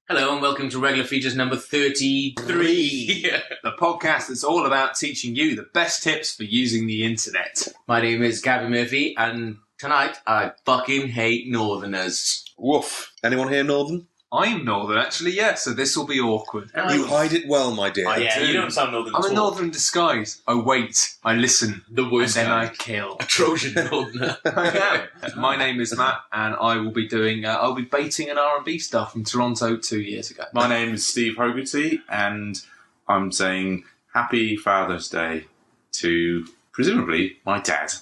Hello and welcome to Regular Features number 33. The podcast that's all about teaching you the best tips for using the internet. My name is Gavin Murphy and tonight I fucking hate Northerners. Woof. Anyone here Northern? I'm Northern, actually, yeah, so this will be awkward. You hide it well, my dear. Yeah, you don't sound Northern at I'm a all. Northern in disguise. I wait, I listen, The worst and then kind. I kill. A Trojan Northerner. I am. My name is Matt, and I will be doing. I'll be baiting an R&B star from Toronto 2 years ago. My name is Steve Hogarty, and I'm saying Happy Father's Day to, presumably, my dad.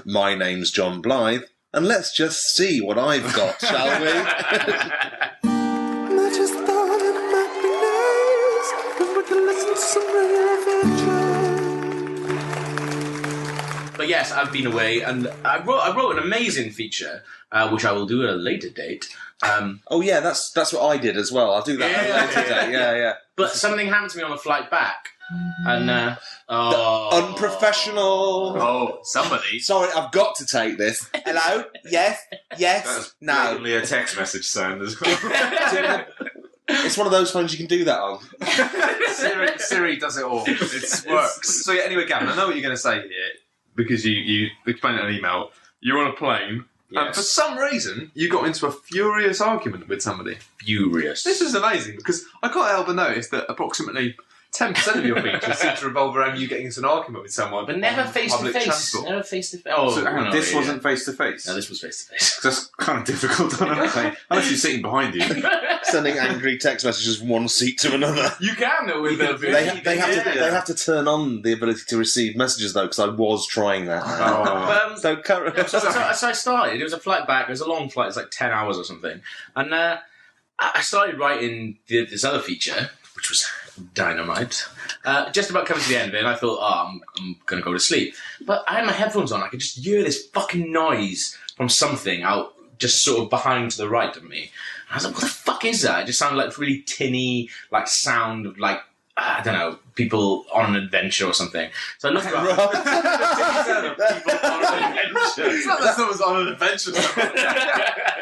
My name's John Blythe, and let's just see what I've got, shall we? I just thought it might be nice if we could listen to some Real Adventure. But yes, I've been away and I wrote an amazing feature, which I will do at a later date. Oh yeah, that's what I did as well. I'll do that at a later date. Yeah. But something happened to me on the flight back. And, Unprofessional. Oh, somebody. Sorry, I've got to take this. Hello? Yes? That's No. blatantly a text message sound as well. It's one of those phones you can do that on. Siri does it all. It works. So yeah, anyway, Gavin, I know what you're going to say here because you explained it in an email. You're on a plane, and for some reason you got into a furious argument with somebody. furious. This is amazing because I can't help but notice that approximately 10% of your features seem to revolve around you getting into an argument with someone. But never on face to public face. transport. Never face to face. Oh, So hang on, no, this yeah. wasn't face to face. No, this was face to face. That's kind of difficult on a plane, unless you're sitting behind you. Sending angry text messages from one seat to another. You can though with the They have to turn on the ability to receive messages though, because I was trying that. Oh. So currently, So I started. It was a flight back. It was a long flight. It's like 10 hours or something. And I started writing this other feature, which was dynamite. Just about coming to the end of it, and I thought, I'm going to go to sleep. But I had my headphones on. I could just hear this fucking noise from something out just sort of behind to the right of me. And I was like, what the fuck is that? It just sounded like really tinny, like sound of like, I don't know, people on an adventure or something. So I looked around. People on an adventure. It's not that someone's on an adventure.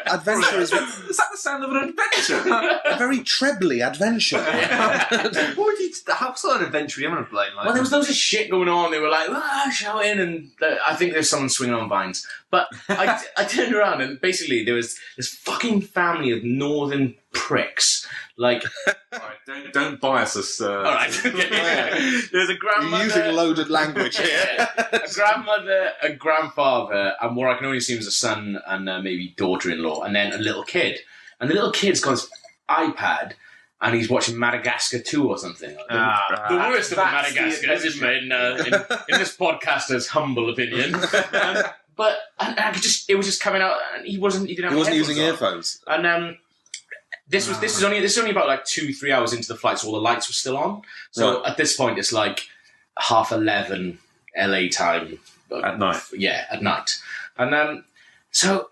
adventure is Is that the sound of an adventure? a very trebly adventure. How sort of adventure are you on a plane like? Well, there was loads of shit going on. They were like, shouting, and I think there's someone swinging on vines. But I turned around, and basically there was this fucking family of northern pricks. Like, Alright, don't bias us. all right, there's a grandmother. You're using loaded language here. a grandmother, a grandfather, and what I can only assume is a son and maybe daughter-in-law, and then a little kid. And the little kid's got his iPad, and he's watching Madagascar 2 or something. The worst of the that's the Madagascars, in this podcaster's humble opinion. But and I could just, it was just coming out, and he didn't have He wasn't headphones using on. earphones. And this is only about like 2-3 hours into the flight, so all the lights were still on. So Right. at this point, it's like 11:30 LA time At night. Yeah, at night. And so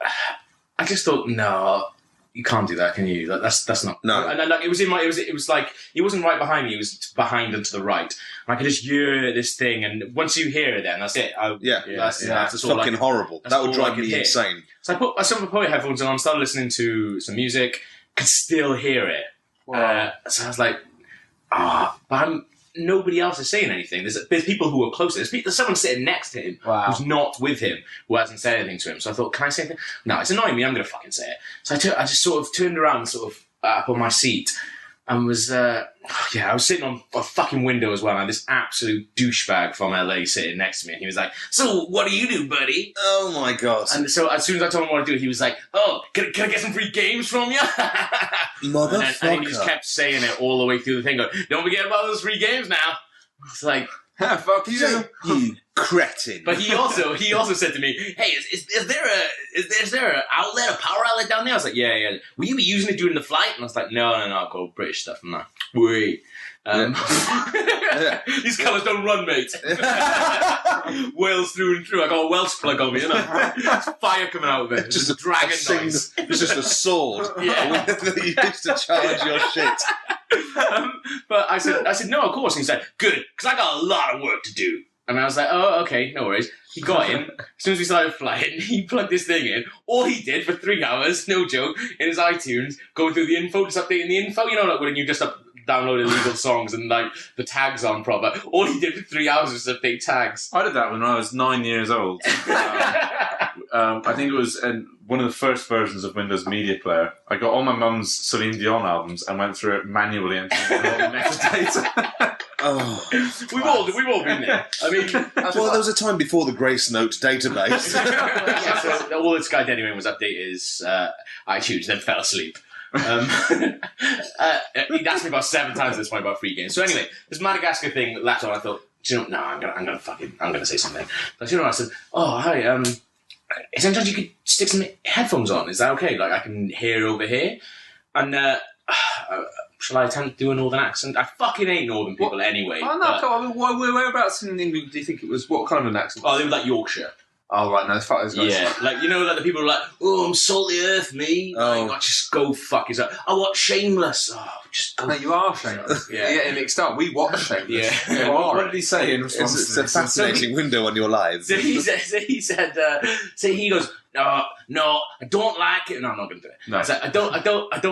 I just thought, no, you can't do that, can you? That's not. No. And then, like, it was like he wasn't right behind me. He was behind and to the right. And I could just hear this thing, and once you hear it, then that's it. That's all I Fucking could- horrible. that's That would all I drive could me hear. insane. So I started put headphones on, started listening to some music, could still hear it. So I was like, but nobody else is saying anything. There's people who are closer. There's someone sitting next to him who's not with him, who hasn't said anything to him. So I thought, can I say anything? No, it's annoying me. I'm going to fucking say it. So I just sort of turned around, sort of up on my seat, and was I was sitting on a fucking window as well, and I had this absolute douchebag from LA sitting next to me, and he was like, "So what do you do, buddy?" Oh my god. And so as soon as I told him what to do, he was like, "Oh, can I get some free games from you?" Motherfucker. And he just kept saying it all the way through the thing, going, "Don't forget about those free games now." It's like, Fuck you. You cretin. but he also said to me, "Hey, is there an outlet, a power outlet down there?" I was like, "Yeah. Will you be using it during the flight?" And I was like, "No, I've got British stuff." I'm like, "Wait." These colours don't run, mate. Wales through and through. I got a Welsh plug on me, you know. There's fire coming out of it. Just a dragon noise. It's just a sword Yeah. that you used to charge your shit. But I said, no, of course. And he said, good, because I got a lot of work to do. And I was like, oh, okay, no worries. He got in. As soon as we started flying, he plugged this thing in. All he did for 3 hours, no joke, in his iTunes, going through the info, just updating the info. You know, like when you just download illegal songs and like the tags on proper. All he did for 3 hours was update tags. I did that when I was 9 years old. I think it was one of the first versions of Windows Media Player. I got all my mum's Celine Dion albums and went through it manually and changed all the metadata. Oh, We've all been there. I mean, well, there was a time before the Grace Note database. yeah, so all this guy did anyway was update his iTunes, then fell asleep. He'd asked me about 7 times at this point about free games. So anyway, this Madagascar thing latched on. I thought, do you know, no, I'm gonna say something. So you know, I said, oh hi, is there any chance you could stick some headphones on? Is that okay? Like I can hear over here. And shall I attempt to do a northern accent? I fucking hate northern people anyway. Oh no, I mean, whereabouts in England do you think it was? What kind of an accent? Oh, they were like Yorkshire. Oh right, no, fuck those guys. Yeah, like you know, like the people are like, "Oh, I'm salt the earth, me." Oh. Like, just go fuck yourself. I watch Shameless. Oh, just go. No, you are Shameless. Yeah. You're getting mixed up. We watch Shameless. Yeah. What did he say in response It's to a this? fascinating window on your lives. So he said, he goes, no, I don't like it. No, I'm not going to do it. No. I said, I don't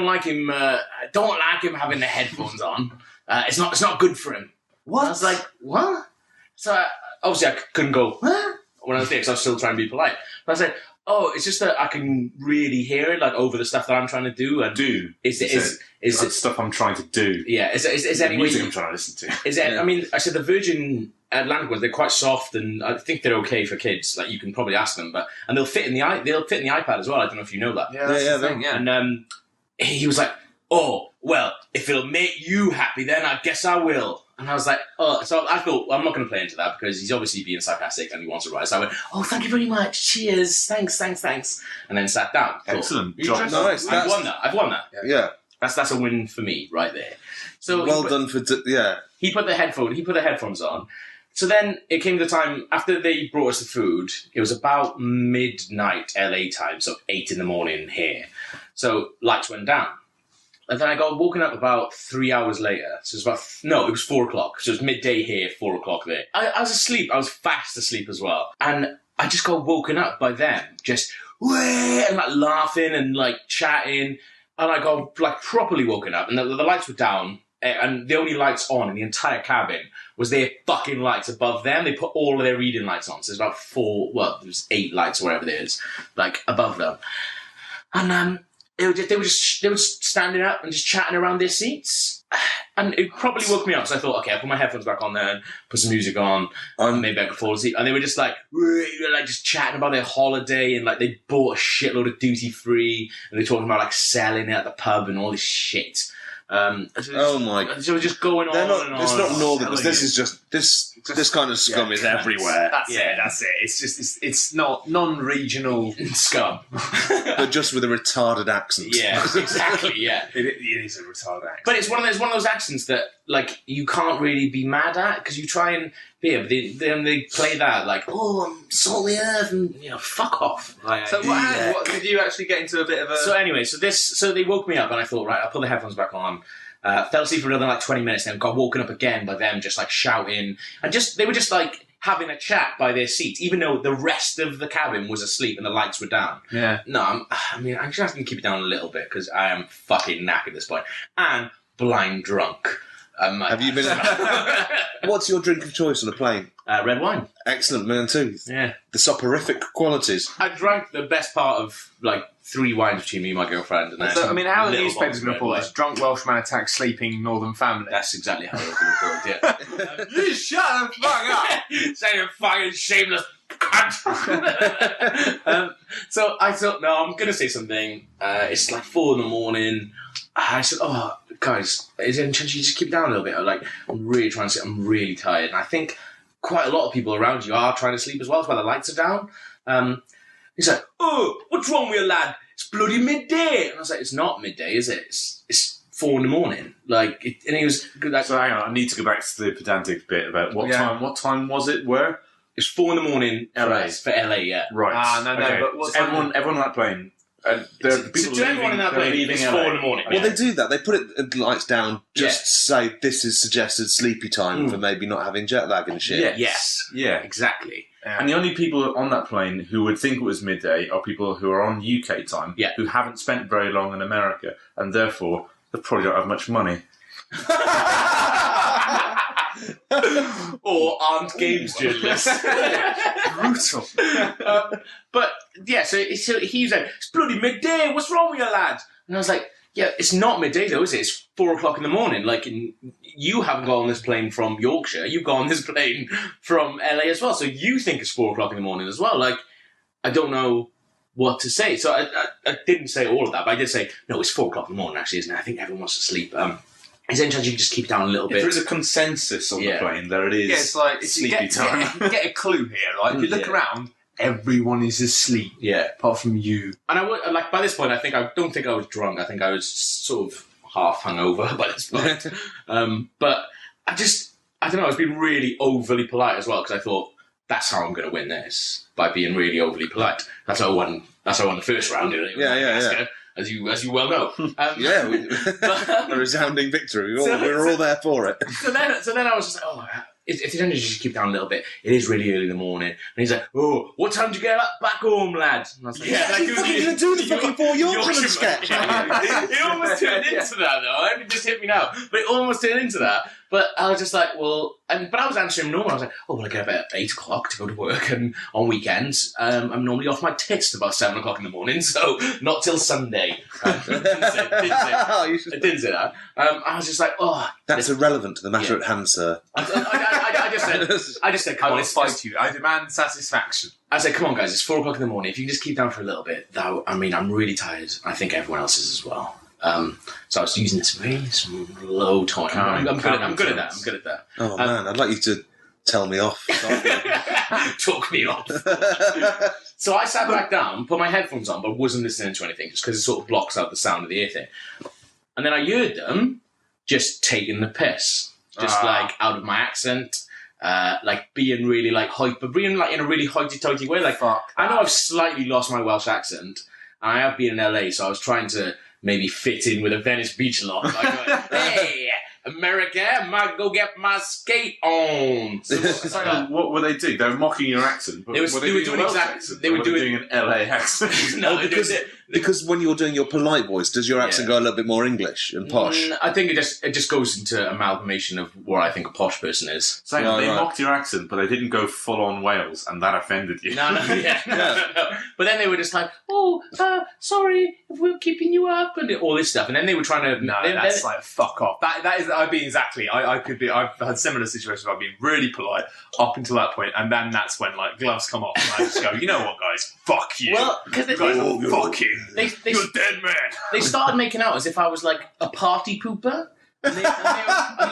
like him. I don't like him having the headphones on. It's not good for him. What? I was like, what? So obviously I couldn't go, huh? When I was there, because I was still trying to be polite. But I said, oh, it's just that I can really hear it, like over the stuff that I'm trying to do. And is it stuff I'm trying to do? Yeah, is The any music way? I'm trying to listen to. Is it? I mean, I said the Virgin Atlantic ones, they're quite soft, and I think they're okay for kids. Like you can probably ask them, and they'll fit in the iPad as well. I don't know if you know that. Yeah, that's the thing. Yeah. And he was like, "Oh, well, if it'll make you happy, then I guess I will." And I was like, "Oh," so I thought, well, I'm not going to play into that because he's obviously being sarcastic and he wants to write. So I went, "Oh, thank you very much. Cheers. Thanks." And then sat down. Thought, Excellent. Nice. I've won that. I've won that. Yeah. That's a win for me right there. So Well done for... he put the headphones on. So then it came to the time after they brought us the food. It was about midnight LA time, so 8 in the morning here. So lights went down. And then I got woken up about 3 hours later. So it was 4 o'clock. So it was midday here, 4 o'clock there. I was asleep. I was fast asleep as well. And I just got woken up by them. Just, wah, and like laughing and like chatting. And I got like properly woken up. And the lights were down. And the only lights on in the entire cabin was their fucking lights above them. They put all of their reading lights on. So there's about there's 8 lights or whatever it is, like above them. And they were just standing up and just chatting around their seats. And it probably woke me up. So I thought, okay, I'll put my headphones back on there and put some music on. Maybe I could fall asleep. And they were just like just chatting about their holiday and like they bought a shitload of duty free and they're talking about like selling it at the pub and all this shit. Oh my! So we're just going on and on. It's not northern. Selling This it. is just this kind of scum is everywhere. That's it. It's just it's not non-regional scum. But just with a retarded accent. Yeah, exactly. Yeah, it is a retarded accent. but it's one of those accents that like you can't really be mad at because you try and but they play that like, oh, I'm salt the earth and fuck off. Like, So what did you actually get into a bit of a? So anyway, so they woke me up and I thought, right, I'll put the headphones back on. Fell asleep for another like 20 minutes, then got woken up again by them just like shouting and they were just like having a chat by their seats, even though the rest of the cabin was asleep and the lights were down. Yeah. No, I'm just having to keep it down a little bit because I am fucking knackered at this point and blind drunk. Have you been? What's your drink of choice on a plane? Red wine. Excellent, man, too. Yeah. The soporific qualities. I drank the best part of like 3 wines between me and my girlfriend. And So, I mean, how are the little newspapers bottles of going to red report wine. this? Drunk Welshman attacks sleeping northern family. That's exactly how it was reported, yeah. You shut the fuck up! Say you're fucking shameless cunt. So I thought, no, I'm going to say something. It's like 4 in the morning. I said, oh, guys, is there any chance you just keep it down a little bit? I'm really trying to sleep. I'm really tired. And I think quite a lot of people around you are trying to sleep as well. That's why the lights are down. He's like, oh, what's wrong with you, lad? It's bloody midday. And I was like, it's not midday, is it? It's 4 in the morning. And he was like, So hang on, I need to go back to the pedantic bit about what time. What time was it? Where? it's 4 in the morning LA. for LA, yeah. Right. No, okay. but what's So everyone on that plane And to everyone in that plane, it's 4 in the morning. Well, they do that. They put it lights down just to say this is suggested sleepy time for maybe not having jet lag and shit. Yes. Yeah. Exactly. And the only people on that plane who would think it was midday are people who are on UK time, who haven't spent very long in America, and therefore they probably don't have much money. Or aren't games journalists. Brutal. But yeah, so he was like, "It's bloody midday. What's wrong with you, lad?" And I was like, "Yeah, it's not midday though, is it? It's 4 o'clock in the morning. Like, you haven't got on this plane from Yorkshire. You've got on this plane from LA as well. So you think it's 4 o'clock in the morning as well. Like, I don't know what to say." So I didn't say all of that, but I did say, "No, it's 4 o'clock in the morning. Actually, isn't it? I think everyone wants to sleep." Is there any chance you can just keep it down a little bit? If there is a consensus on the plane, there it is. Yeah, it's like sleepy time. Get a clue here, right? If you look around, everyone is asleep. Yeah, apart from you. And I would, like, by this point, I don't think I was drunk. I think I was sort of half hungover by this point. But I don't know. I was being really overly polite as well because I thought that's how I'm going to win this, by being really overly polite. That's how I won. That's how I won the first round. Yeah. As you well know. A resounding victory. We were all there for it. So then I was just like, "Oh, if the energy just keep down a little bit, it is really early in the morning." And he's like, "Oh, what time did you get back home, lad?" And I was like, You're going to do the fucking 4 Yorkshireman sketch. It almost turned into that, though. It just hit me now. But it almost turned into that. But I was just like, well... but I was answering normal. I was like, "Oh, well, I get up at 8 o'clock to go to work, and on weekends, I'm normally off my tits about 7 o'clock in the morning, so not till Sunday." I didn't say that. I was just like, "Oh..." That's irrelevant to the matter at hand, sir. I just said, "Come I on, will fight you. I demand satisfaction." I said, "Come on, guys, it's 4 o'clock in the morning. If you can just keep down for a little bit, I'm really tired. I think everyone else is as well." So I was using this very low tone. I'm good at that. Oh man, I'd like you to tell me off. Talk me off. So I sat back down, put my headphones on, but wasn't listening to anything just because it sort of blocks out the sound of the ear thing. And then I heard them just taking the piss, just like out of my accent. Like being really like hyper, being like in a really hoity-toity way. Like, I know I've slightly lost my Welsh accent. I have been in LA, so I was trying to maybe fit in with a Venice Beach lot. Like, "Hey, America, I might go get my skate on." So what were they doing? They were mocking your accent. But They were doing a Welsh accent, or were they doing an LA accent. No, because when you're doing your polite voice, does your accent go a little bit more English and posh? I think it just goes into amalgamation of what I think a posh person is. So they mocked your accent, but they didn't go full on Wales, and that offended you. No. But then they were just like, "Oh, sorry if we're keeping you up," and all this stuff. And then they were trying to... that's like, fuck off. That is, I've been exactly... I've had similar situations where I've been really polite up until that point, and then that's when, like, gloves come off, and I just go, "You know what, guys? Fuck you. Well, because you guys are fucking... You're a dead man." They started making out as if I was like a party pooper. And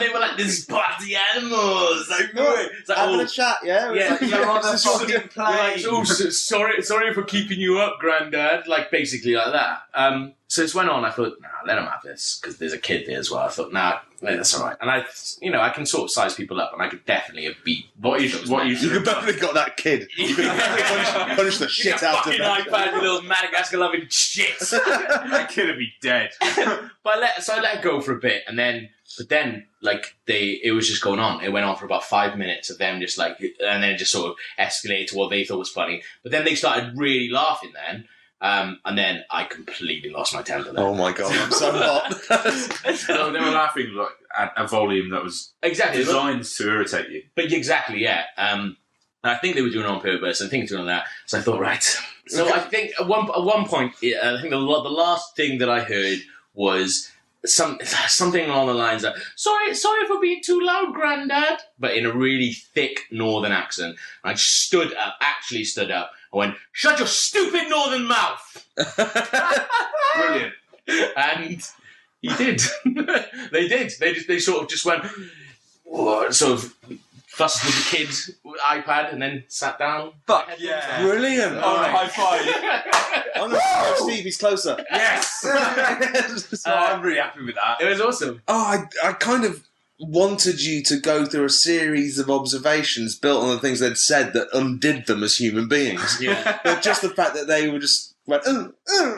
they were like, "This is party animals." Like, it's like, having a chat, yeah? Yeah, You're on the fucking plane. "Oh, sorry for keeping you up, Grandad." Like, basically like that. So this went on. I thought, "Nah, let him have this," because there's a kid there as well. I thought, "Nah, that's all right." And I can sort of size people up, and I could definitely have beat. You could definitely got that kid. You could have punish the shit out of him. Fucking iPad, you little Madagascar loving shit. That kid would be dead. But I let it go for a bit, but then like it was just going on. It went on for about 5 minutes of them just like, and then it just sort of escalated to what they thought was funny. But then they started really laughing then. And then I completely lost my temper then. Oh my god, I'm so hot. So they were laughing like at a volume that was designed to irritate you. But exactly, yeah. And I think they were doing it on purpose. I think they were doing that. So I thought, right. So I think at one point, I think the last thing that I heard was something along the lines of, sorry for being too loud, Grandad, but in a really thick northern accent. And I actually stood up. I went, "Shut your stupid northern mouth!" Brilliant. And he did. They did. They sort of just went, sort of fussed with the kid's iPad and then sat down. Fuck yeah. Brilliant. All right. High five. I'm going to Steve, he's closer. Yes. I'm really happy with that. It was awesome. Oh, I kind of wanted you to go through a series of observations built on the things they'd said that undid them as human beings. Yeah. But just the fact that they were just went,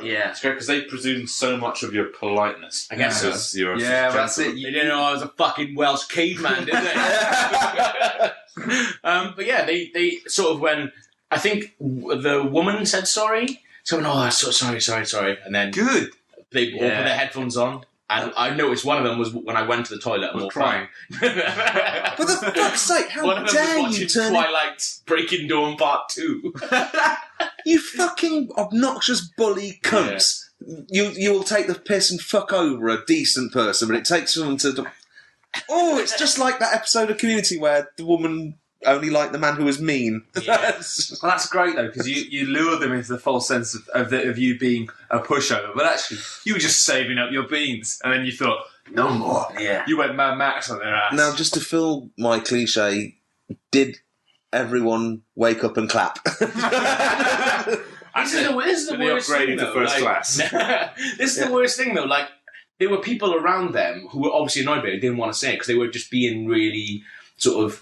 Yeah. It's great because they presume so much of your politeness. I guess so. Because you're Yeah, such a that's it. gentleman. They didn't know I was a fucking Welsh caveman, did they? But yeah, they sort of when I think the woman said sorry, someone, oh, sorry, and then Good. they all put their headphones on. And I noticed one of them was when I went to the toilet and Was walked crying. out. For the fuck's sake, how One of them dare was you watching turn Twilight Breaking Dawn Part 2. You fucking obnoxious bully cunts. You will take the piss and fuck over a decent person, but it takes someone to... Oh, it's just like that episode of Community where the woman only liked the man who was mean. Yeah. Well, that's great though, because you lure them into the false sense of you being a pushover, but actually you were just saving up your beans, and then you thought, no more. Yeah. You went Mad Max on their ass. Now, just to fill my cliche, did everyone wake up and clap? This is the worst upgraded thing, to though. first Like, class. This is the worst thing, though. Like, there were people around them who were obviously annoyed by it, didn't want to say it because they were just being really sort of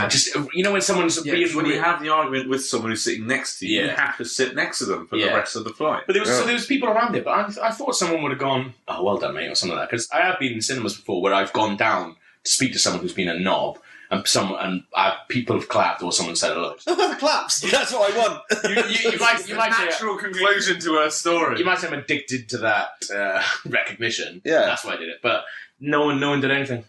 just when someone's being When you have the argument with someone who's sitting next to you, you Yeah. have to sit next to them for the Yeah. rest of the flight. But there was people around it, but I thought someone would have gone, oh, well done, mate, or something like that. Because I have been in cinemas before where I've gone down to speak to someone who's been a knob, and people have clapped or someone said hello. The claps! That's what I want. You might say natural conclusion to a story. you might say I'm addicted to that recognition. Yeah. That's why I did it. But no one did anything.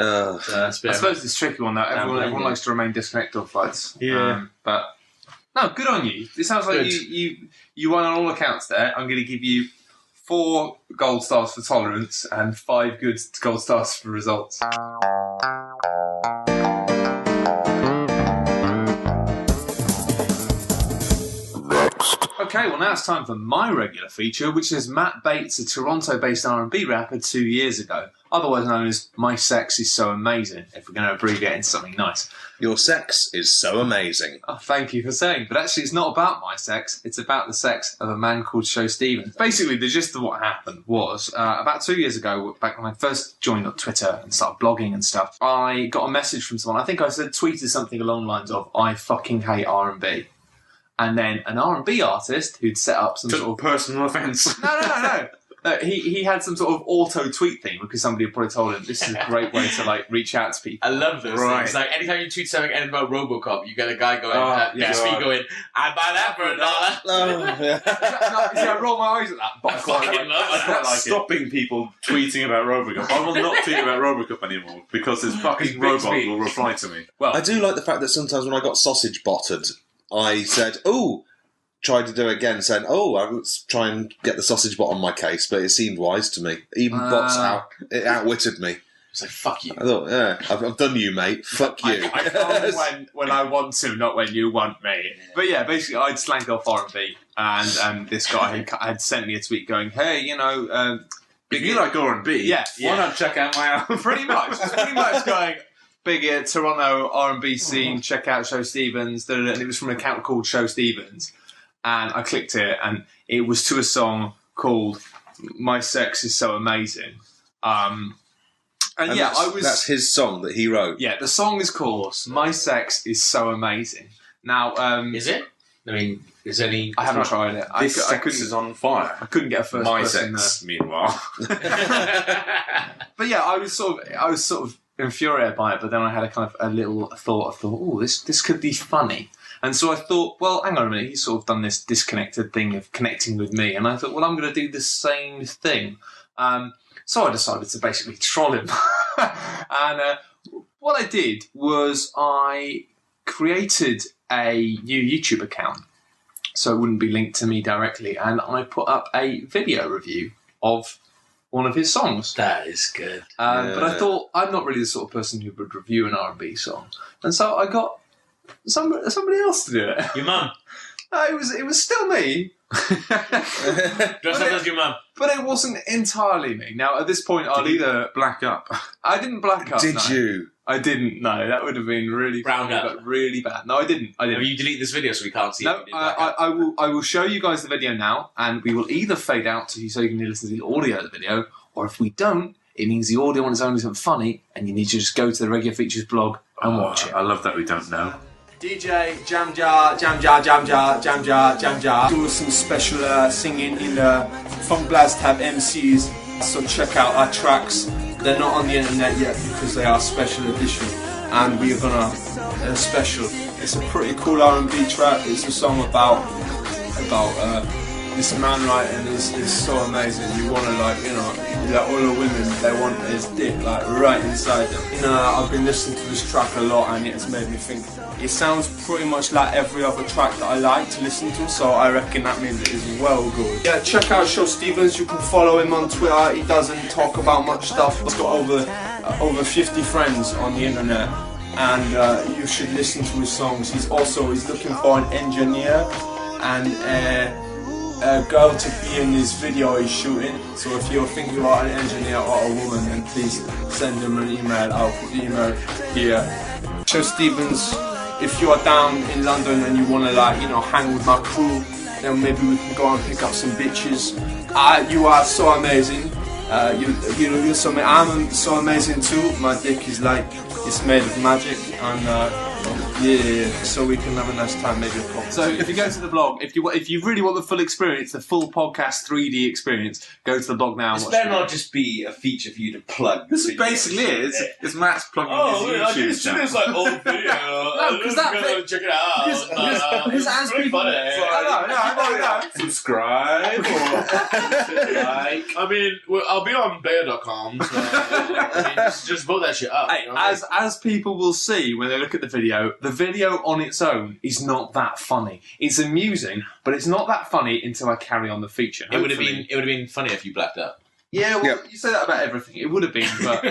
So that's I suppose it's a tricky one though. Everyone likes to remain disconnected on flights. Yeah. But no, good on you. It sounds like Good. you won on all accounts there. I'm going to give you 4 gold stars for tolerance and 5 good gold stars for results. Okay, well now it's time for my regular feature, which is Matt Bates, a Toronto-based R&B rapper 2 years ago, otherwise known as My Sex Is So Amazing, if we're going to abbreviate into something nice. Your sex is so amazing. Oh, thank you for saying. But actually, it's not about my sex. It's about the sex of a man called Show Stevens. Basically, the gist of what happened was, about 2 years ago, back when I first joined on Twitter and started blogging and stuff, I got a message from someone. I think I tweeted something along the lines of, I fucking hate R&B. And then an R&B artist who'd set up some Took sort of... personal offence. No. He had some sort of auto-tweet thing because somebody had probably told him this is a great way to like reach out to people. I love those Right. things. Like anytime you tweet something about RoboCop, you get a guy going, yeah. next week going, I'd buy that for $1. Oh, yeah. No, see, I roll my eyes at that, but I quite fucking love I it. quite like it. Stopping people tweeting about Robocop. I will not tweet about Robocop anymore because this fucking robot Bixby. will reply to me. Well, I do like the fact that sometimes when I got sausage botted, I said, tried to do it again, saying, let's try and get the sausage bot on my case, but it seemed wise to me. Even bots outwitted me. It's like, fuck you. I thought, yeah, I've done you, mate. Fuck you. I come when I want to, not when you want me. But yeah, basically, I'd slank off R&B, and this guy had sent me a tweet going, "Hey, If you like R&B, Yeah. why not check out my album? pretty much going." Big Toronto R&B scene. Check out Show Stevens, and it was from an account called Show Stevens. And I clicked it, and it was to a song called "My Sex Is So Amazing." And yeah, that's his song that he wrote. Yeah, the song is called "My Sex Is So Amazing." Now, Is it? I mean, is any... I haven't tried it. This I sex couldn't. is on fire. I couldn't get a first My person. sex, meanwhile. But yeah, I was sort of infuriated by it. But then I had a little thought. I thought, this could be funny. And so I thought, well, hang on a minute. He's sort of done this disconnected thing of connecting with me, and I thought, well, I'm going to do the same thing. So I decided to basically troll him. And what I did was I created a new YouTube account, so it wouldn't be linked to me directly, and I put up a video review of one of his songs. That is good. But I thought, I'm not really the sort of person who would review an R&B song. And so I got somebody else to do it. Your mum. It was still me. Dress up as your mum. But it wasn't entirely me. Now, at this point, I'll either... Black up. I didn't black up. Did no. you? I didn't, no. That would have been really... Browned up. But really bad. No, I didn't. Have you delete this video so we can't see No, it? I will show you guys the video now, and we will either fade out to you so you can listen to the audio of the video, or if we don't, it means the audio on its own isn't funny, and you need to just go to the Regular Features blog and watch it. I love that we don't know. DJ Jam Jar, Jam Jar, Jam Jar, Jam Jar, Jam Jar. Do some special singing in the Funk Blast Tab MCs. So check out our tracks. They're not on the internet yet because they are special edition. And we are gonna special. It's a pretty cool R&B track. It's a song about this man, right, and it's so amazing. You wanna like all the women, they want his dick like right inside them. I've been listening to this track a lot and it's made me think. It sounds pretty much like every other track that I like to listen to, so I reckon that means it is well good. Yeah, check out Show Stevens. You can follow him on Twitter. He doesn't talk about much stuff. He's got over 50 friends on the internet, and you should listen to his songs. He's looking for an engineer and a girl to be in this video he's shooting. So if you're thinking about an engineer or a woman, then please send him an email. I'll put the email here. Show Stevens, if you are down in London and you want to hang with my crew, then maybe we can go and pick up some bitches. You are so amazing. You're so amazing. I'm so amazing too. My dick is like it's made of magic, and so we can have a nice time, maybe a coffee. So if you go to the blog, if you really want the full experience, the full podcast 3D experience, go to the blog now. This better not just be a feature for you to plug. This is basically it. It's Matt's plugging his YouTube channel. It's like old video. No, because that check it out. Because as people, funny. I know. Subscribe or like. I mean, I'll be on Bear.com. So, just vote that shit up. Hey, as people will see when they look at the video on its own is not that funny. It's amusing, but it's not that funny until I carry on the feature. It would have been funny if you blacked out. Yeah, well, you say that about everything. It would have been, but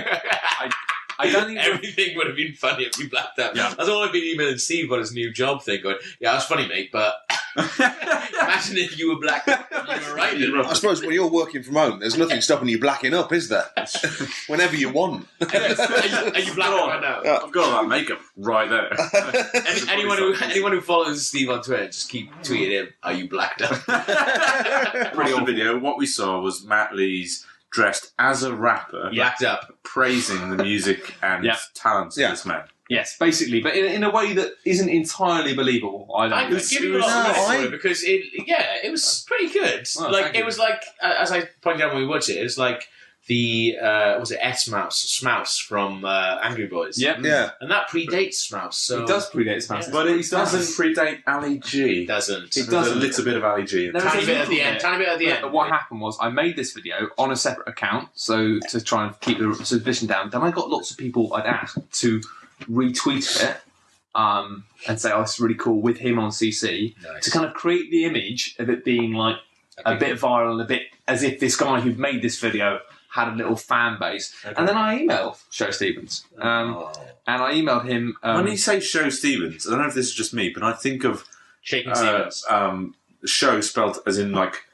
I don't think everything would have been funny if you blacked out. Yeah. That's all I've been emailing Steve on his new job thing. Going, yeah, that's funny, mate, but imagine if you were blacked out. You were right. I suppose when you're working from home, there's nothing stopping you blacking up, is there? Whenever you want. Are you black right now? I've got all that makeup right there. Anyone who follows Steve on Twitter, just keep tweeting him, are you blacked out? Pretty old video. What we saw was Matt Lees dressed as a rapper, Blacked up. praising the music and talents of this man. Yes, basically, but in a way that isn't entirely believable. I give you a lot of credit for it because it was pretty good. Well, it was like, as I pointed out when we watched it, it was like the was it Smouse from Angry Boys? Yeah, and that predates Smouse. So it does predate Smouse, but it doesn't predate Ali G. It doesn't. It does a little bit of Ali G. Tiny bit at the end. But what happened was I made this video on a separate account, so to try and keep the suspicion down. Then I got lots of people I'd asked to retweet it and say, "Oh, it's really cool" with him on CC to kind of create the image of it being like a bit viral and a bit as if this guy who made this video had a little fan base. And then I emailed Show Stevens. And I emailed him... when you say Show Stevens, I don't know if this is just me, but I think of... Shaking Stevens. Show spelled as in like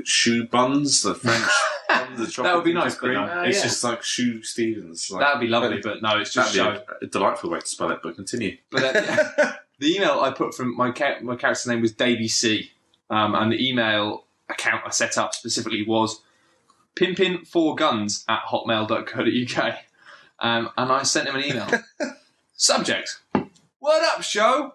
shoe buns, the French buns, the that would be nice, but no, it's just like Shoe Stevens. Like, that would be lovely, but no, it's just Show. A delightful way to spell it, but continue. But the email I put from my character's name was Davey C. And the email account I set up specifically was pimpin4guns@hotmail.co.uk. And I sent him an email. Subject: what up, Show?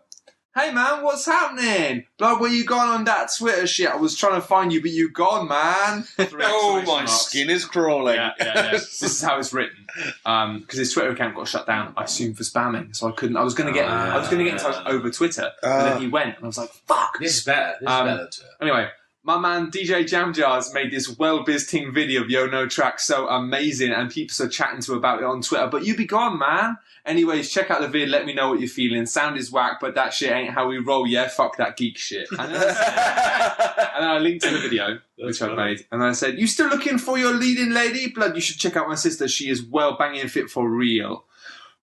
Hey man, what's happening? Blood, where you gone on that Twitter shit? I was trying to find you, but you gone, man. Oh, my skin is crawling. Yeah. This is how it's written. Because his Twitter account got shut down, I assume for spamming. So I couldn't. I was going to get in touch over Twitter, but then he went, and I was like, "Fuck, this is better." This is better than Twitter. Anyway. My man DJ Jam Jars made this well-biz ting video of Yo No track so amazing, and people are chatting to about it on Twitter. But you be gone, man. Anyways, check out the vid. Let me know what you're feeling. Sound is whack, but that shit ain't how we roll. Yeah, fuck that geek shit. And then I linked to the video which I made, and I said, "You still looking for your leading lady? Blood, you should check out my sister. She is well banging fit for real.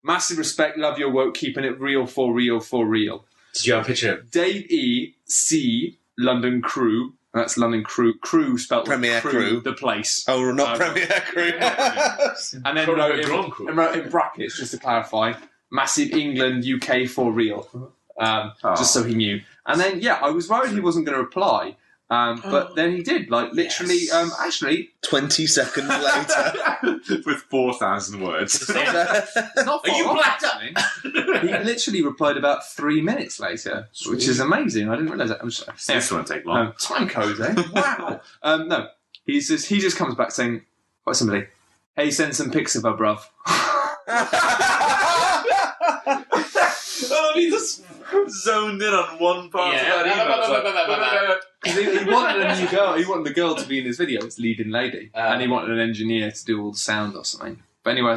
Massive respect. Love your work. Keeping it real for real for real." Did you have a picture of Dave E. C. London Crew. That's London Crew. Crew spelled Premier Crew. The place. Oh, not Premier Crew. And then wrote in brackets, just to clarify, massive England, UK for real. Just so he knew. And then, I was worried he wasn't going to reply. But then he did, like, literally, actually... 20 seconds later. With 4,000 words. It's not Are you far off, blacked up? actually. He literally replied about 3 minutes later, which is amazing. I didn't realise that. I'm sorry. This won't take long. Time code, eh? Wow. No, he just comes back saying, "What somebody? Hey, send some pics of her, bruv." Oh, he just zoned in on one part of that email. He wanted a new girl. He wanted the girl to be in his video, his leading lady, and he wanted an engineer to do all the sound or something. But anyway,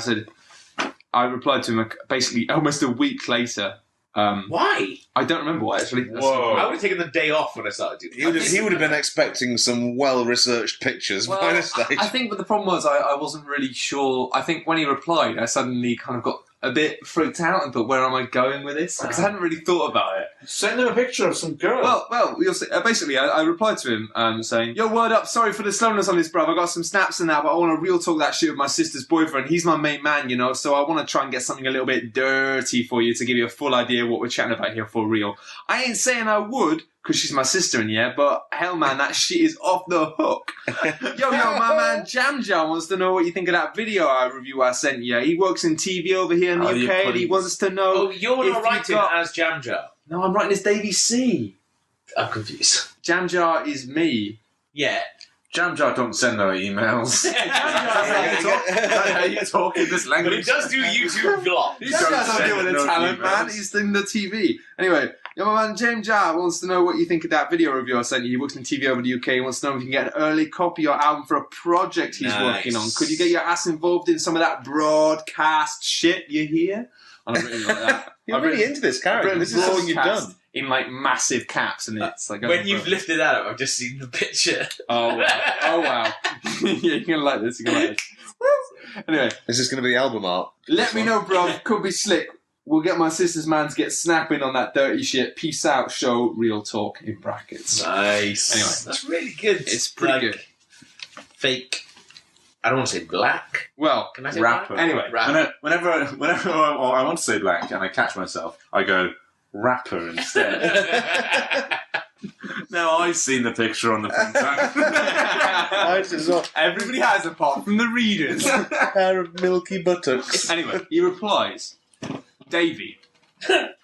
I replied to him basically almost a week later. Why? I don't remember why, actually. Whoa. I would have taken the day off when I started doing it. He would have been expecting some well-researched pictures by this stage. I think, but the problem was I wasn't really sure. I think when he replied, I suddenly kind of got a bit freaked out and thought, where am I going with this? Because I hadn't really thought about it. Send him a picture of some girl. Well, you'll see. Basically, I replied to him saying, "Yo, word up, sorry for the slowness on this, bruv. I got some snaps and that, but I want to real talk that shit with my sister's boyfriend. He's my main man, you know, so I want to try and get something a little bit dirty for you to give you a full idea of what we're chatting about here for real. I ain't saying I would, because she's my sister in here, but hell, man, that shit is off the hook. Yo, my man Jam Jam wants to know what you think of that video review I sent you. He works in TV over here in the UK, and he wants to know... Oh, you're not writing as Jam Jar. No, I'm writing as Davey C. I'm confused. Jam Jar is me. Yeah. Jam Jar don't send no emails. Is that how you talk in this But he language? does do YouTube vlogs. He does doing the talent, man. He's doing the TV. Anyway, my man James Jar wants to know what you think of that video review I sent you. He works in TV over the UK. He wants to know if you can get an early copy of your album for a project he's working on. Could you get your ass involved in some of that broadcast shit you hear? And I've written like that. You're really into this character. This is something you've done. In like massive caps, and it's like When you've lifted that up, I've just seen the picture. Oh wow! Yeah, you're gonna like this. You're gonna like this. Anyway, Is this going to be the album art? let me know, bro. Could be slick. We'll get my sister's man to get snapping on that dirty shit. Peace out, show real talk in brackets. Nice. Anyway, that's really good. It's pretty good. Fake. I don't want to say black. Well, Can I say Rapper. black? Anyway, Rapper. Whenever I want to say black and I catch myself, I go rapper instead. Now I've seen the picture on the printout. everybody has apart from the readers. A pair of milky buttocks. Anyway, he replies, Davey,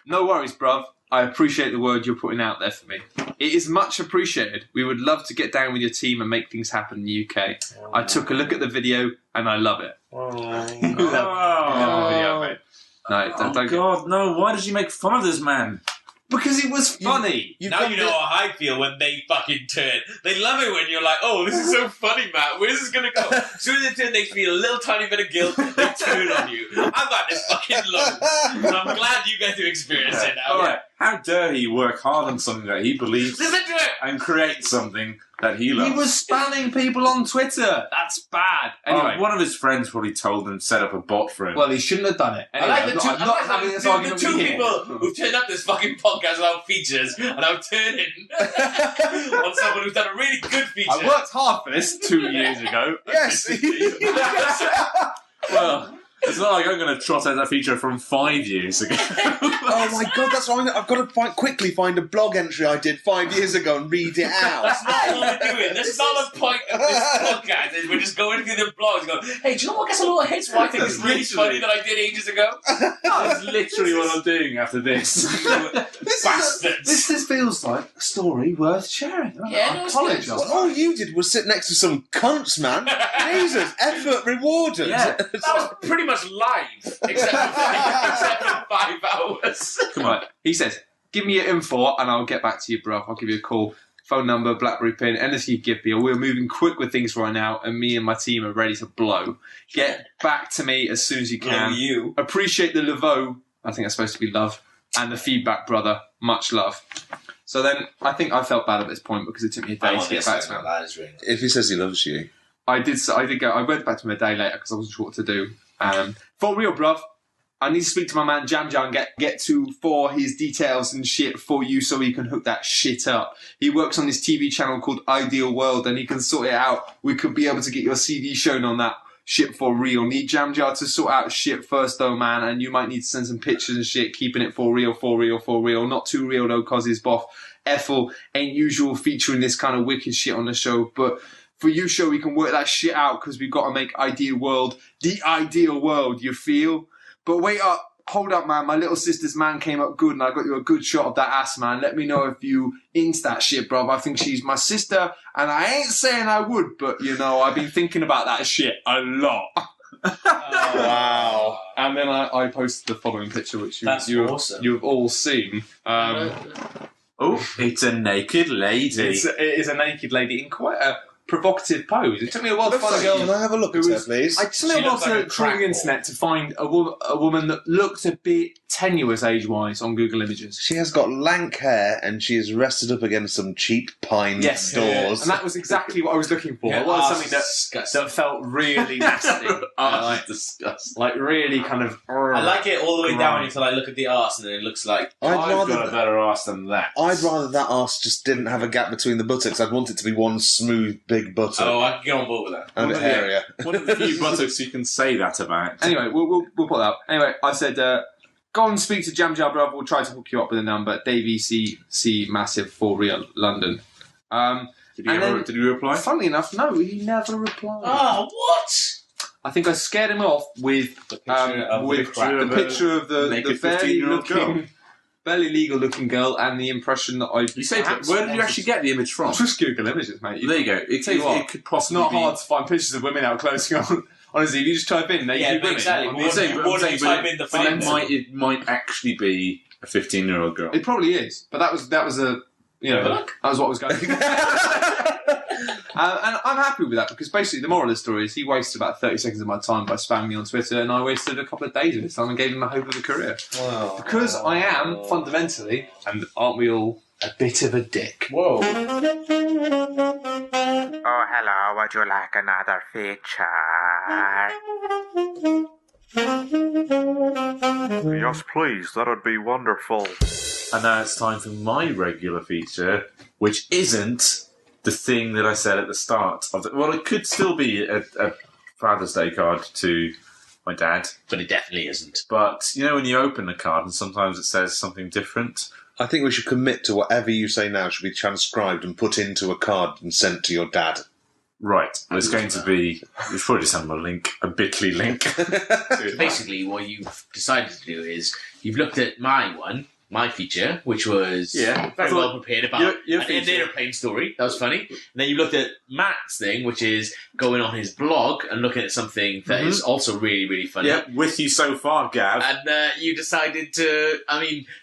no worries, bruv. I appreciate the word you're putting out there for me. It is much appreciated. We would love to get down with your team and make things happen in the UK. I took a look at the video and I love it. No, don't God, no! Why did you make fun of this man? Because it was funny. Now you know how I feel when they fucking turn. They love it when you're like, oh, this is so funny, Matt. Where's this going to go? As soon as they turn, they feel a little tiny bit of guilt. They turn on you. I'm at this fucking low. So I'm glad you get to experience it now. All right. How dare he work hard on something that he believes Listen to it. and create something that he loves? He was spamming people on Twitter. That's bad. Anyway, One of his friends probably told him to set up a bot for him. well, he shouldn't have done it. Anyway, I like the two, I'm not having this the argument two with you people here. who've turned up this fucking podcast without features, and I'm turning on someone who's done a really good feature. I worked hard for this 2 years ago. Yes. Well, it's not like I'm going to trot out that feature from 5 years ago. Oh my god, that's why I've got to quickly find a blog entry I did 5 years ago and read it out. That's not what we're doing. That's not the point of this podcast. Is we're just going through the blogs and going, hey, do you know what gets a lot of hits? What I think is really funny that I did ages ago? That's literally what I'm doing after this. Bastards. This feels like a story worth sharing. Yeah, no, I it's apologise. good. Well, all you did was sit next to some cunts, man. Jesus, effort rewarded. Yeah. That was pretty much live, except for 5 hours. Come on. He says, give me your info and I'll get back to you, bro. I'll give you a call. Phone number, BlackBerry pin, anything you give me. We're moving quick with things right now and me and my team are ready to blow. Get back to me as soon as you can. you. Appreciate the Laveau. I think that's supposed to be love. And the feedback, brother. Much love. So then I think I felt bad at this point because it took me a day to get back to him. That is really If he says he loves you. I did go. I went back to him a day later because I wasn't sure what to do. For real, bruv, I need to speak to my man Jam Jam and get for his details and shit for you so he can hook that shit up. He works on this TV channel called Ideal World and he can sort it out. We could be able to get your CD shown on that shit for real. Need Jam Jar to sort out shit first though, man, and you might need to send some pictures and shit, keeping it for real, for real, for real. Not too real though, cause his boff Ethel ain't usual featuring this kind of wicked shit on the show, but for you, show, we can work that shit out because we've got to make Ideal World the ideal world, you feel? But wait up. Hold up, man. My little sister's man came up good and I got you a good shot of that ass, man. Let me know if you insta that shit, bruv. I think she's my sister and I ain't saying I would, but, you know, I've been thinking about that shit a lot. Wow. And then I posted the following picture, which awesome. you have all seen. Oh, it's a naked lady. It is a naked lady in quite a provocative pose. It took me a while to find a girl. Can I have a look at her, please? I took me a while to trawling the internet to find a woman that looked a bit tenuous age-wise on Google Images. She has got lank hair and she is rested up against some cheap pine doors. And that was exactly what I was looking for. Yeah, I wanted something that felt really nasty. Disgusting. Like really kind of... I like it all the way down until I look at the arse and then it looks like... I've got a better ass than that. I'd rather that arse just didn't have a gap between the buttocks. I'd want it to be one smooth, big buttock. Oh, I can get on board with that. And area. One of the few buttocks you can say that about. Anyway, we'll put that up. Anyway, I said, go and speak to Jam Jar, bruv. We'll try to hook you up with a number. Dave EC Massive for Real London. Did he reply? Funnily enough, no, he never replied. Oh, what? I think I scared him off with the picture of the barely legal looking girl and the impression that I... You say, where did you actually get the image from? Just Google Images, mate. There you go. It could possibly It's not be... hard to find pictures of women out closing on. Honestly, if you just type in naked women... exactly. It might actually be a 15-year-old girl. It probably is, but that was a... You know, that was what was going on. And I'm happy with that because basically the moral of the story is he wasted about 30 seconds of my time by spamming me on Twitter and I wasted a couple of days of his time and gave him a hope of a career. Wow. Because I am, fundamentally, and aren't we all, a bit of a dick. Whoa. Oh, hello, would you like another feature? Yes, please, that would be wonderful. And now it's time for my regular feature, which isn't the thing that I said at the start of the... Well, it could still be a Father's Day card to my dad. But it definitely isn't. But, you know, when you open a card and sometimes it says something different... I think we should commit to whatever you say now should be transcribed and put into a card and sent to your dad. Right. It's going to be... We've probably sent him a link, a bit.ly link. Basically, what you've decided to do is you've looked at my feature, which was very well prepared about your an airplane story. That was funny. And then you looked at Matt's thing, which is going on his blog and looking at something that is also really, really funny. Yeah, with you so far, Gav. And you decided to,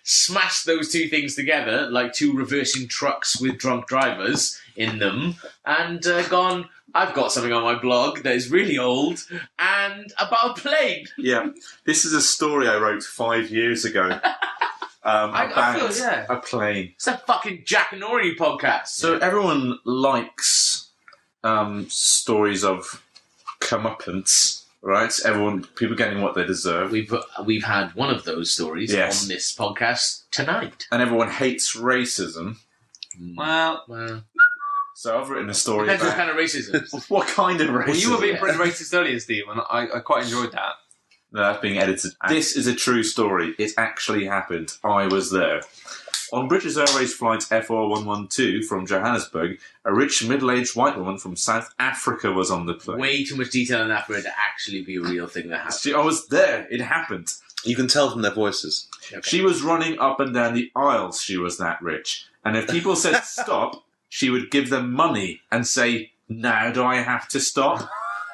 smash those two things together, like two reversing trucks with drunk drivers in them, and gone... I've got something on my blog that is really old and about a plane. Yeah, this is a story I wrote 5 years ago. About a plane. It's a fucking Jack and Ori podcast. So everyone likes stories of comeuppance, right? People getting what they deserve. We've had one of those stories on this podcast tonight. And everyone hates racism. Well. So I've written a story Depends about... what kind of racism. What kind of racism? Well, you were being pretty racist earlier, Steve, and I quite enjoyed that. No, that's being edited. This is a true story. It actually happened. I was there. On British Airways flight FR112 from Johannesburg, a rich middle-aged white woman from South Africa was on the plane. Way too much detail in that for it to actually be a real thing that happened. I was there. It happened. You can tell from their voices. Okay. She was running up and down the aisles. She was that rich. And if people said stop, she would give them money and say, now do I have to stop?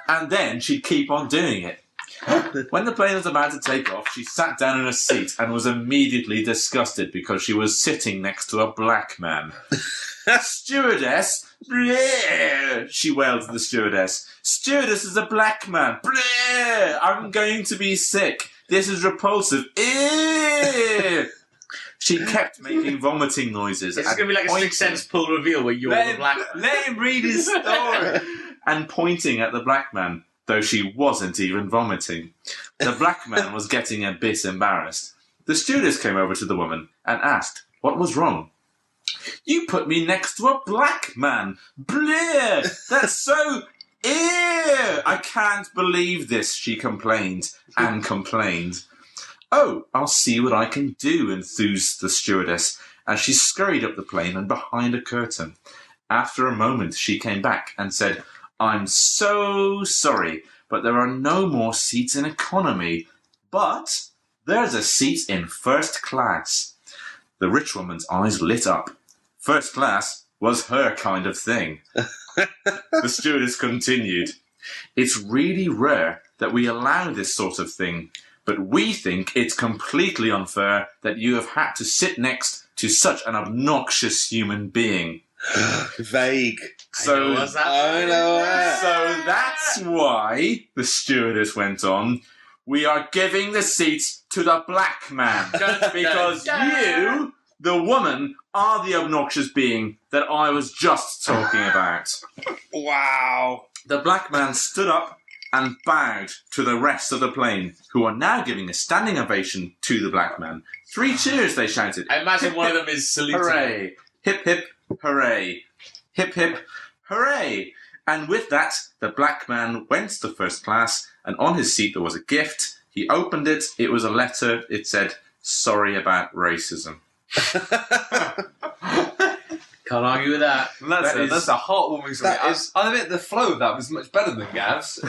And then she'd keep on doing it. When the plane was about to take off, she sat down in a seat and was immediately disgusted because she was sitting next to a black man. Stewardess, bleh, she wailed to the stewardess. Stewardess is a black man. Bleh, I'm going to be sick. This is repulsive. Ew. She kept making vomiting noises. It's going to be like a Sixth Sense pull reveal where you're the black man. Let him read his story. And pointing at the black man, though she wasn't even vomiting. The black man was getting a bit embarrassed. The stewardess came over to the woman and asked what was wrong. You put me next to a black man. Bleh! That's so Ew! I can't believe this, she complained and complained. Oh, I'll see what I can do, enthused the stewardess, as she scurried up the plane and behind a curtain. After a moment, she came back and said, I'm so sorry, but there are no more seats in economy. But there's a seat in first class. The rich woman's eyes lit up. First class was her kind of thing. The stewardess continued, It's really rare that we allow this sort of thing, but we think it's completely unfair that you have had to sit next to such an obnoxious human being. Vague. So, I know that. so that's why, the stewardess went on, we are giving the seats to the black man. Because you, the woman, are the obnoxious being that I was just talking about. Wow. The black man stood up and bowed to the rest of the plane, who are now giving a standing ovation to the black man. 3 cheers, they shouted. I imagine one of them is saluting. Hooray! Hip hip, hooray! Hip hip, hooray! And with that, the black man went to first class, and on his seat there was a gift. He opened it. It was a letter. It said, "Sorry about racism." Can't argue with that. That's a heartwarming story. That is- I admit the flow of that was much better than Gav's.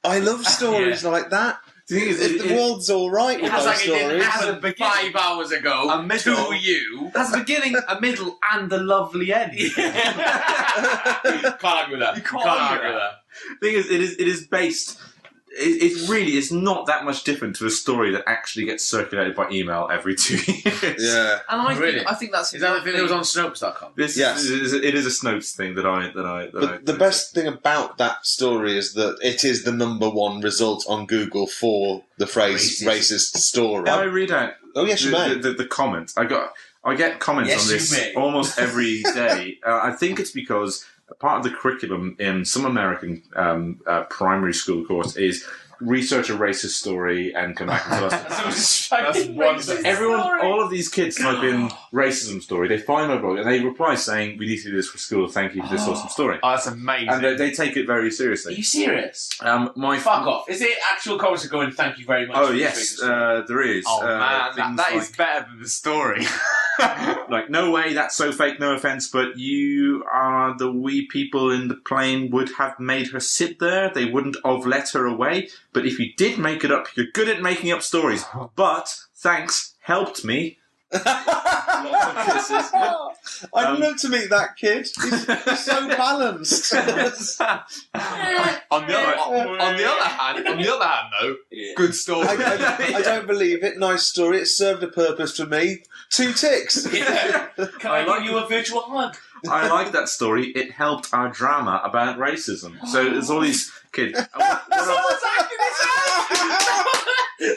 I love stories like that. The world's all right with It's those like it didn't stories. happen 5 hours ago A middle. to you. That's a beginning, a middle, and a lovely end. Can't argue with that. You can't argue argue with that. Thing is, it is based. It's not that much different to a story that actually gets circulated by email every 2 years. Yeah. And Really? I think that's Is that the thing that was on Snopes.com? Yes. It is a Snopes thing that I. But the best thing about that story is that it is the #1 result on Google for the phrase racist story. Can I read out? Oh, yes, you may. The comment. I get comments Yes, on you this may. almost every day. I think it's because part of the curriculum in some American primary school course is research a racist story and come back and tell us. That's wonderful. Everyone, all of these kids type in racism story. They find my blog and they reply saying, "We need to do this for school. Thank you for this awesome story." Oh, that's amazing. And they take it very Are seriously. you serious? My Fuck off. Is it actual comments are going, thank you very much? Oh for this yes, racist story? there is. Oh man, things that like, is better than the story. like, no way, that's so fake, no offence, but you are the wee people in the plane would have made her sit there. They wouldn't have let her away. But if you did make it up, you're good at making up stories. But, thanks, helped me. Lots of kisses. I'd love to meet that kid. He's so balanced. on the other hand, though, good story. I don't believe it. Nice story. It served a purpose for me. 2 ticks. Yeah. Can I give you a virtual hug? I like that story. It helped our drama about racism. So there's all these kids. Someone's acting this out!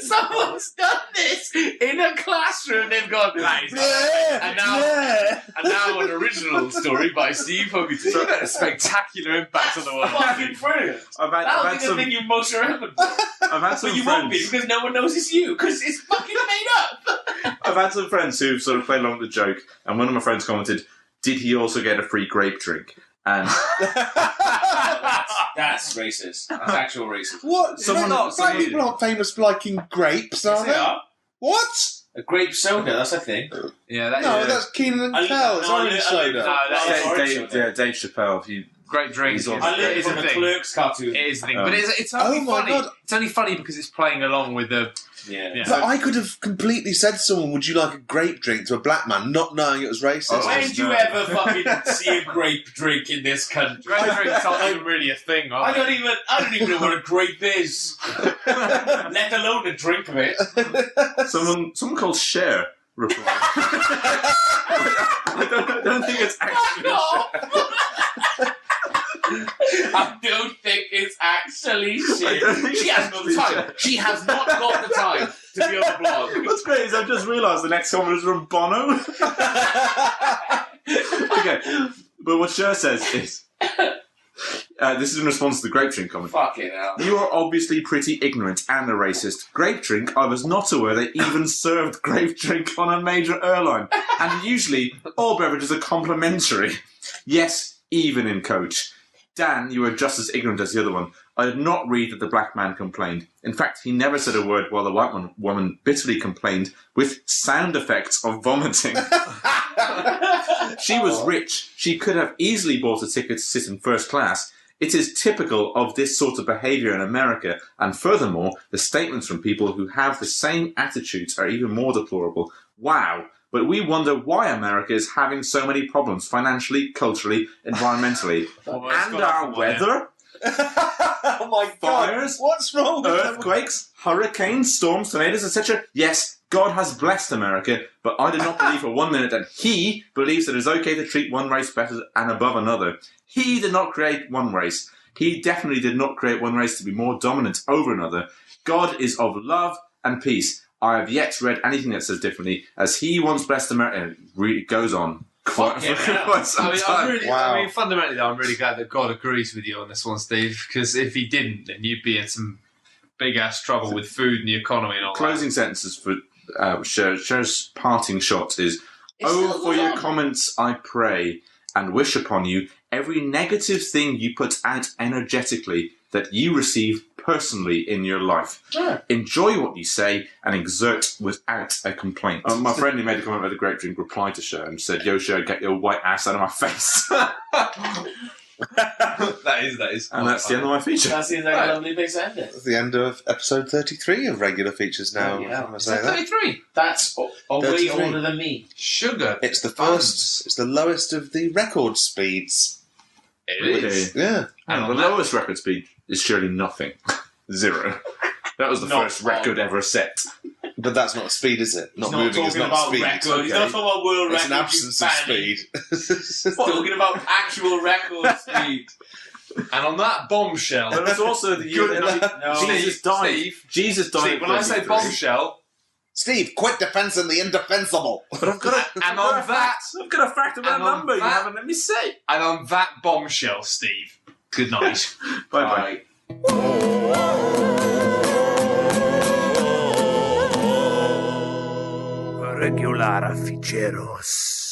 Someone's done this in a classroom. They've gone, and now an original story by Steve Fogarty. You've had a spectacular impact on the world. Fucking brilliant. I've had That'll be the thing you most remembered. I've had some But you friends. won't be because no one knows it's you because it's fucking made up. I've had some friends who've sort of played along with the joke, and one of my friends commented, "Did he also get a free grape drink?" And That's racist. That's actual racism. What? Someone- Black people aren't famous for liking grapes, are Yes, they? they are. What? A grape soda, that's a thing. Yeah, that No, is that's Keenan I and li- Kel. It's no, I orange li- soda. No, that's orange soda. Dave Chappelle. If you great drinks. He's I live It's in a a thing. Clerks cartoon. It is the thing, Oh. but it's only Oh my funny. God. It's only funny because it's playing along with the. Yeah. Yeah. But I could have completely said to someone, "Would you like a grape drink?" to a black man, not knowing it was racist. Oh, When did you ever fucking see a grape drink in this country? Grape drinks aren't even really a thing, are I they? don't even know what a grape is. Let alone a drink of it. someone called Cher replied. I don't think it's actually Cher. I don't think it's actually I don't think shit. She it's has no actually time. shit. She has not got the time to be on the blog. What's great is I've just realised the next comment is from Bono. Okay, but what Cher says is, this is in response to the grape drink comment. Fucking hell. You are obviously pretty ignorant and a racist. Grape drink, I was not aware they even served grape drink on a major airline. And usually, all beverages are complimentary. Yes, even in coach. Dan, you are just as ignorant as the other one. I did not read that the black man complained. In fact, he never said a word while the white woman bitterly complained with sound effects of vomiting. She was rich. She could have easily bought a ticket to sit in first class. It is typical of this sort of behaviour in America, and furthermore, the statements from people who have the same attitudes are even more deplorable. Wow. But we wonder why America is having so many problems financially, culturally, environmentally. And our weather? Oh my Fires? God! What's wrong with Earthquakes, hurricanes, storms, tornadoes, etc. Yes, God has blessed America, but I do not believe for 1 minute that He believes that it is okay to treat one race better and above another. He did not create one race. He definitely did not create one race to be more dominant over another. God is of love and peace. I have yet read anything that says differently, as He once blessed America. And it really goes on quite some time. I mean, fundamentally, though, I'm really glad that God agrees with you on this one, Steve, because if He didn't, then you'd be in some big-ass trouble with food and the economy and all Closing sentences for Cher's parting shot is, for your comments I pray and wish upon you every negative thing you put out energetically that you receive personally in your life. Yeah. Enjoy what you say and exert without a complaint. My friend who made a comment about the grape drink replied to Cher and said, "Yo, Cher, get your white ass out of my face." That is. And that's the end of my feature. That seems like a lovely big ending. That's the end of episode 33 of regular features now. Yeah. Is that 33. That's way 33. older than me. Sugar. It's the first. It's the lowest of the record speeds. It is. Yeah. And the lowest record speed is surely nothing. 0. That was the first record ever set. But that's not speed, is it? Not He's not moving is talking not about speed. record. He's not talking about world It's record. an absence of speed. He's talking about actual record speed. And on that bombshell, But it's also the year that Jesus died. Jesus died. Steve, when I say bombshell, Steve, quit defending the indefensible. But I've got a, and on that, I've got a fact about and a on number you that- haven't let me say. and on that bombshell, Steve, good night. Bye bye. Regular ficheros.